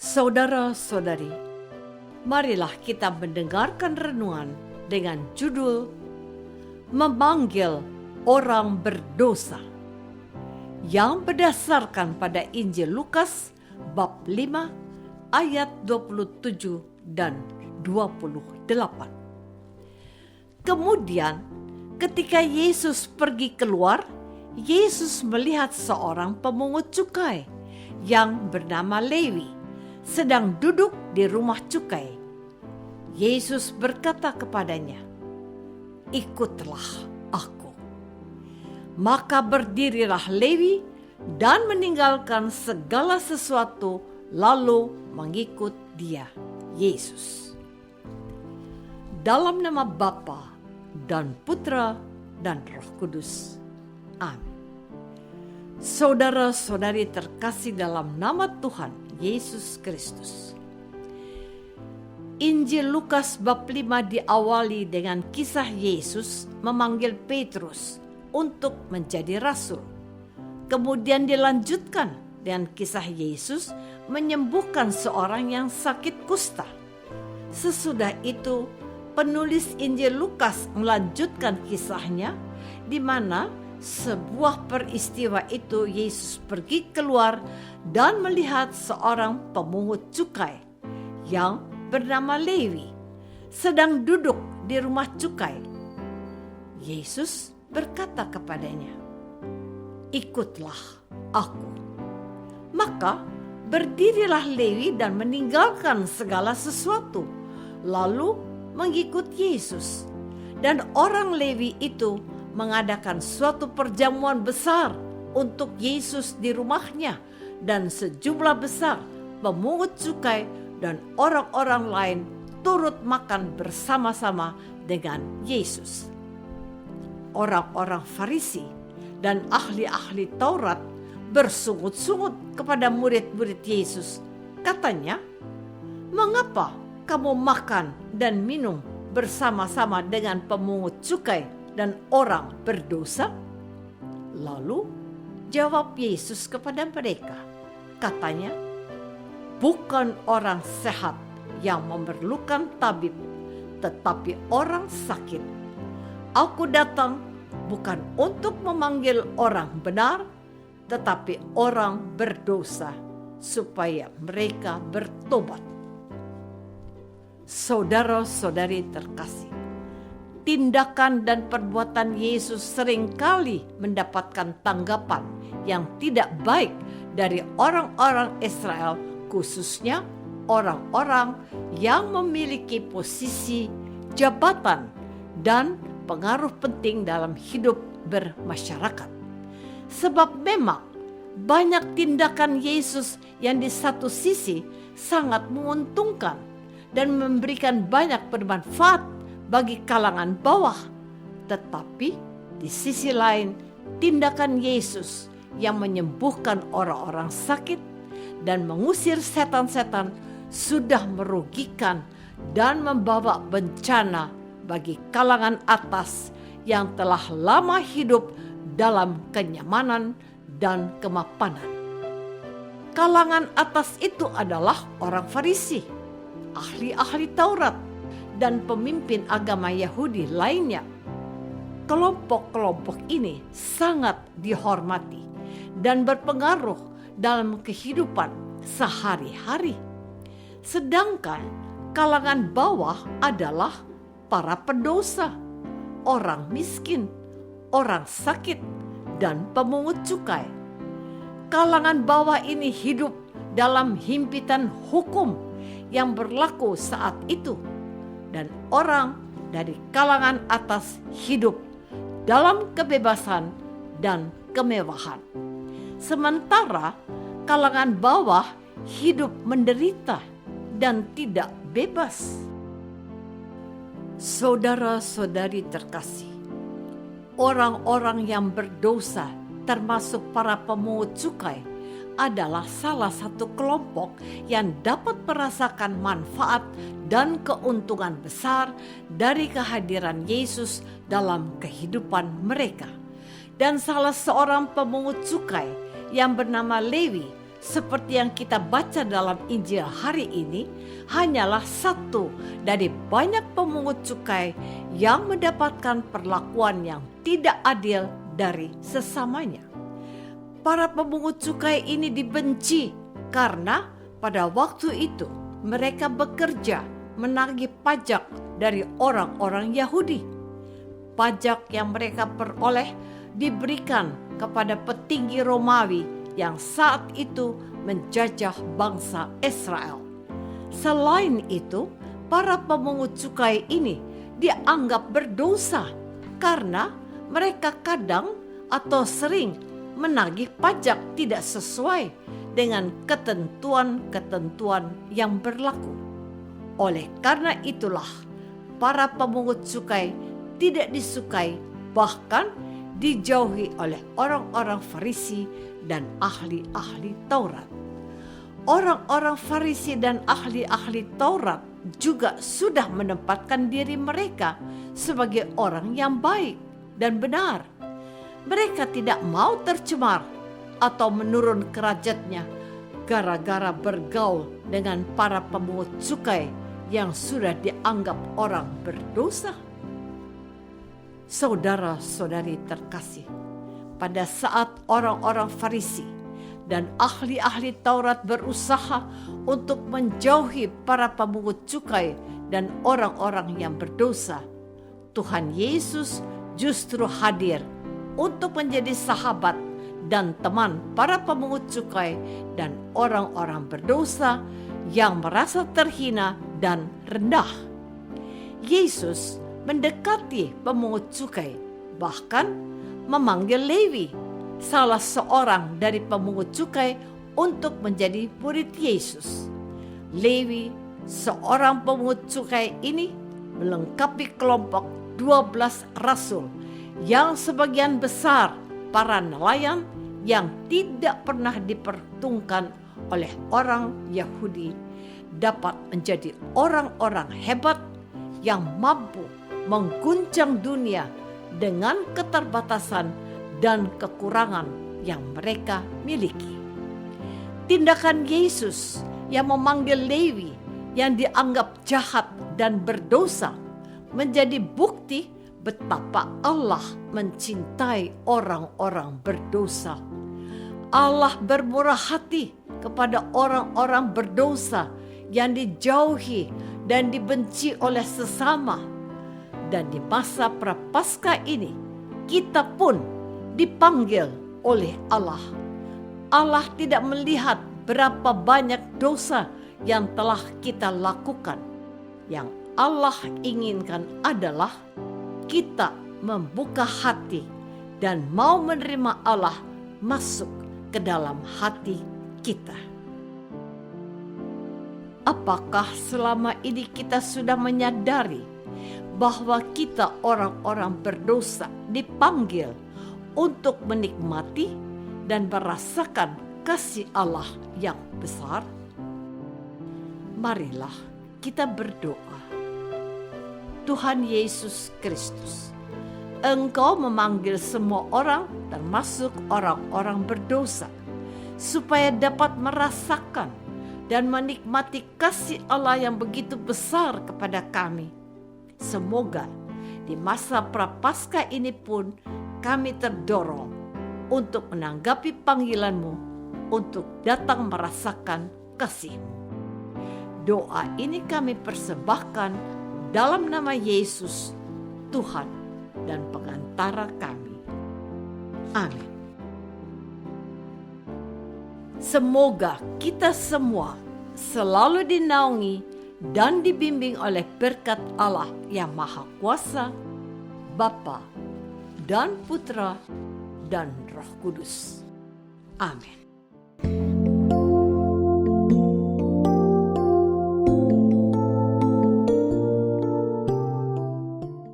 Saudara-saudari, marilah kita mendengarkan renungan dengan judul Memanggil Orang Berdosa yang berdasarkan pada Injil Lukas bab 5 ayat 27 dan 28. Kemudian ketika Yesus pergi keluar, Yesus melihat seorang pemungut cukai yang bernama Lewi sedang duduk di rumah cukai. Yesus berkata kepadanya, "Ikutlah aku." Maka berdirilah Lewi dan meninggalkan segala sesuatu lalu mengikut dia, Yesus. Dalam nama Bapa dan Putra dan Roh Kudus. Amin. Saudara-saudari terkasih dalam nama Tuhan Yesus Kristus. Injil Lukas bab 5 diawali dengan kisah Yesus memanggil Petrus untuk menjadi rasul. Kemudian dilanjutkan dengan kisah Yesus menyembuhkan seorang yang sakit kusta. Sesudah itu, penulis Injil Lukas melanjutkan kisahnya di mana sebuah peristiwa itu Yesus pergi keluar dan melihat seorang pemungut cukai yang bernama Lewi sedang duduk di rumah cukai. Yesus berkata kepadanya, "Ikutlah aku." Maka berdirilah Lewi dan meninggalkan segala sesuatu, lalu mengikut Yesus. Dan orang Lewi itu mengadakan suatu perjamuan besar untuk Yesus di rumahnya, dan sejumlah besar pemungut cukai dan orang-orang lain turut makan bersama-sama dengan Yesus. Orang-orang Farisi dan ahli-ahli Taurat bersungut-sungut kepada murid-murid Yesus. Katanya, "Mengapa kamu makan dan minum bersama-sama dengan pemungut cukai dan orang berdosa?" Lalu jawab Yesus kepada mereka, katanya, "Bukan orang sehat yang memerlukan tabib, tetapi orang sakit. Aku datang bukan untuk memanggil orang benar, tetapi orang berdosa, supaya mereka bertobat." Saudara-saudari terkasih, tindakan dan perbuatan Yesus seringkali mendapatkan tanggapan yang tidak baik dari orang-orang Israel, khususnya orang-orang yang memiliki posisi, jabatan, dan pengaruh penting dalam hidup bermasyarakat. Sebab memang banyak tindakan Yesus yang di satu sisi sangat menguntungkan dan memberikan banyak bermanfaat bagi kalangan bawah. Tetapi di sisi lain, tindakan Yesus yang menyembuhkan orang-orang sakit dan mengusir setan-setan sudah merugikan dan membawa bencana bagi kalangan atas yang telah lama hidup dalam kenyamanan dan kemapanan. Kalangan atas itu adalah orang Farisi, ahli-ahli Taurat, dan pemimpin agama Yahudi lainnya. Kelompok-kelompok ini sangat dihormati dan berpengaruh dalam kehidupan sehari-hari. Sedangkan kalangan bawah adalah para pendosa, orang miskin, orang sakit, dan pemungut cukai. Kalangan bawah ini hidup dalam himpitan hukum yang berlaku saat itu, dan orang dari kalangan atas hidup dalam kebebasan dan kemewahan. Sementara kalangan bawah hidup menderita dan tidak bebas. Saudara-saudari terkasih, orang-orang yang berdosa, termasuk para pemungut cukai, adalah salah satu kelompok yang dapat merasakan manfaat dan keuntungan besar dari kehadiran Yesus dalam kehidupan mereka. Dan salah seorang pemungut cukai yang bernama Lewi seperti yang kita baca dalam Injil hari ini, hanyalah satu dari banyak pemungut cukai yang mendapatkan perlakuan yang tidak adil dari sesamanya. Para pemungut cukai ini dibenci karena pada waktu itu mereka bekerja menagih pajak dari orang-orang Yahudi. Pajak yang mereka peroleh diberikan kepada petinggi Romawi yang saat itu menjajah bangsa Israel. Selain itu, para pemungut cukai ini dianggap berdosa karena mereka kadang atau sering menagih pajak tidak sesuai dengan ketentuan-ketentuan yang berlaku. Oleh karena itulah, para pemungut cukai tidak disukai, bahkan dijauhi oleh orang-orang Farisi dan ahli-ahli Taurat. Orang-orang Farisi dan ahli-ahli Taurat juga sudah menempatkan diri mereka sebagai orang yang baik dan benar. Mereka tidak mau tercemar atau menurun derajatnya gara-gara bergaul dengan para pemungut cukai yang sudah dianggap orang berdosa. Saudara-saudari terkasih, pada saat orang-orang Farisi dan ahli-ahli Taurat berusaha untuk menjauhi para pemungut cukai dan orang-orang yang berdosa, Tuhan Yesus justru hadir untuk menjadi sahabat dan teman para pemungut cukai dan orang-orang berdosa yang merasa terhina dan rendah. Yesus mendekati pemungut cukai, bahkan memanggil Lewi, salah seorang dari pemungut cukai, untuk menjadi murid Yesus. Lewi, seorang pemungut cukai ini, melengkapi kelompok 12 rasul yang sebagian besar para nelayan yang tidak pernah diperhitungkan oleh orang Yahudi dapat menjadi orang-orang hebat yang mampu mengguncang dunia dengan keterbatasan dan kekurangan yang mereka miliki. Tindakan Yesus yang memanggil Lewi yang dianggap jahat dan berdosa menjadi bukti betapa Allah mencintai orang-orang berdosa. Allah bermurah hati kepada orang-orang berdosa yang dijauhi dan dibenci oleh sesama. Dan di masa Prapaskah ini, kita pun dipanggil oleh Allah. Allah tidak melihat berapa banyak dosa yang telah kita lakukan. Yang Allah inginkan adalah kita membuka hati dan mau menerima Allah masuk ke dalam hati kita. Apakah selama ini kita sudah menyadari bahwa kita orang-orang berdosa dipanggil untuk menikmati dan merasakan kasih Allah yang besar? Marilah kita berdoa. Tuhan Yesus Kristus, Engkau memanggil semua orang, termasuk orang-orang berdosa, supaya dapat merasakan dan menikmati kasih Allah yang begitu besar kepada kami. Semoga di masa Prapaskah ini pun kami terdorong untuk menanggapi panggilan-Mu untuk datang merasakan kasih-Mu. Doa ini kami persembahkan dalam nama Yesus, Tuhan dan pengantara kami. Amin. Semoga kita semua selalu dinaungi dan dibimbing oleh berkat Allah yang Maha Kuasa, Bapa dan Putra dan Roh Kudus. Amin.